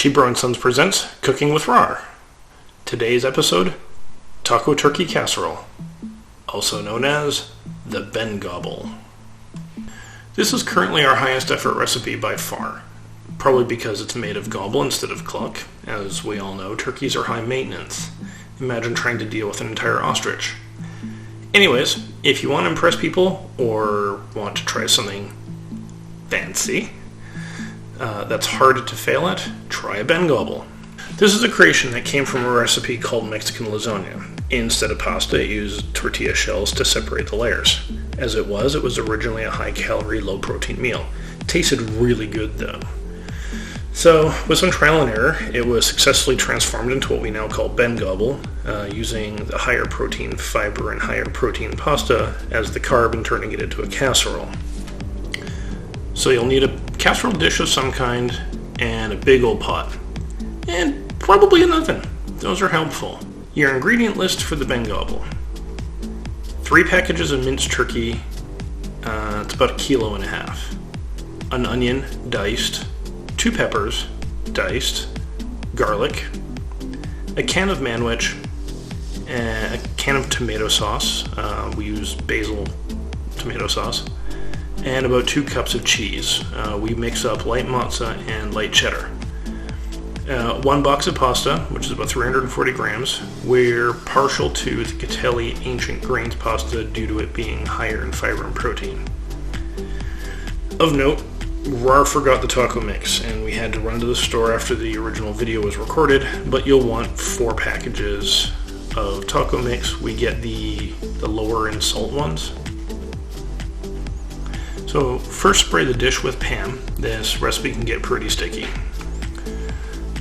ChiBro and Sons presents Cooking with Rawr. Today's episode, Taco Turkey Casserole, also known as the BenGobble. This is currently our highest effort recipe by far, probably because it's made of gobble instead of cluck. As we all know, turkeys are high maintenance. Imagine trying to deal with an entire ostrich. Anyways, if you want to impress people or want to try something fancy that's hard to fail at, try a BenGobble. This is a creation that came from a recipe called Mexican lasagna. Instead of pasta, it used tortilla shells to separate the layers. As it was originally a high-calorie, low-protein meal. It tasted really good, though. So, with some trial and error, it was successfully transformed into what we now call BenGobble, using the higher protein fiber and higher protein pasta as the carb and turning it into a casserole. So you'll need a casserole dish of some kind and a big old pot. And probably an oven. Those are helpful. Your ingredient list for the BenGobble. 3 packages of minced turkey. It's about 1.5 kilos. An onion, diced. 2 peppers, diced. Garlic. A can of manwich. A can of tomato sauce. We use basil tomato sauce. And about 2 cups of cheese. We mix up light mozza and light cheddar. 1 box of pasta, which is about 340 grams. We're partial to the Catelli Ancient Grains pasta due to it being higher in fiber and protein. Of note, Rawr forgot the taco mix, and we had to run to the store after the original video was recorded, but you'll want 4 packages of taco mix. We get the lower in salt ones. So first spray the dish with Pam. This recipe can get pretty sticky.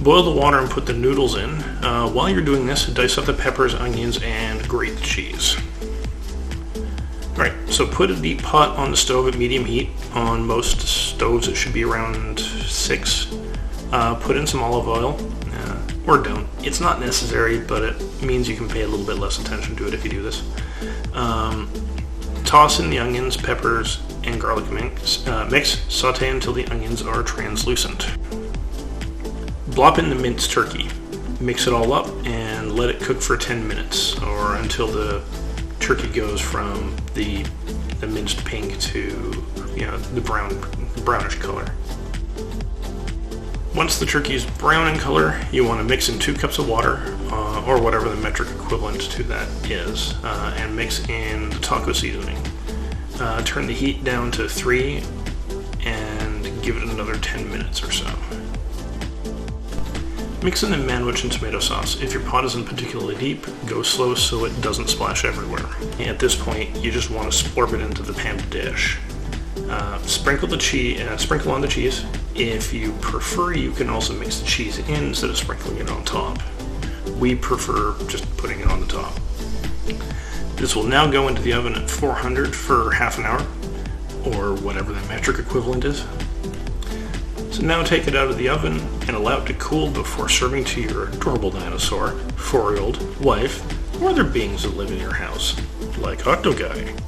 Boil the water and put the noodles in. While you're doing this, dice up the peppers, onions, and grate the cheese. Alright, so put a deep pot on the stove at medium heat. On most stoves it should be around 6. Put in some olive oil, or don't. It's not necessary, but it means you can pay a little bit less attention to it if you do this. Toss in the onions, peppers, and garlic mix. Saute until the onions are translucent. Blop in the minced turkey. Mix it all up and let it cook for 10 minutes or until the turkey goes from the minced pink to the brownish color. Once the turkey is brown in color, you want to mix in 2 cups of water or whatever the metric equivalent to that is, and mix in the taco seasoning. Turn the heat down to 3 and give it another 10 minutes or so. Mix in the manwich and tomato sauce. If your pot isn't particularly deep, go slow so it doesn't splash everywhere. And at this point, you just want to splurp it into the panned dish. Sprinkle on the cheese. If you prefer, you can also mix the cheese in instead of sprinkling it on top. We prefer just putting it on the top. This will now go into the oven at 400 for half an hour, or whatever the metric equivalent is. So now take it out of the oven and allow it to cool before serving to your adorable dinosaur, 4-year-old wife, or other beings that live in your house, like Octoguy.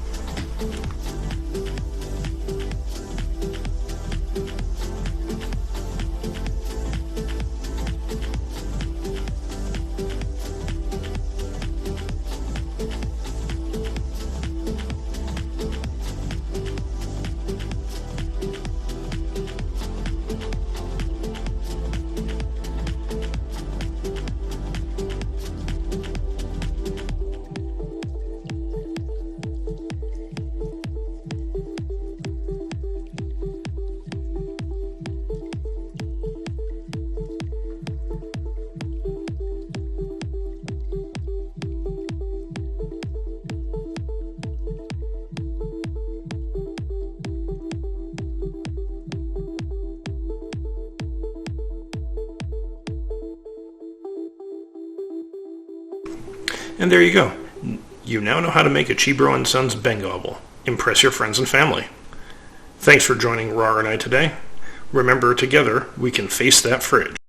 And there you go. You now know how to make a ChiBro and Sons BenGobble. Impress your friends and family. Thanks for joining Rawr and I today. Remember, together, we can face that fridge.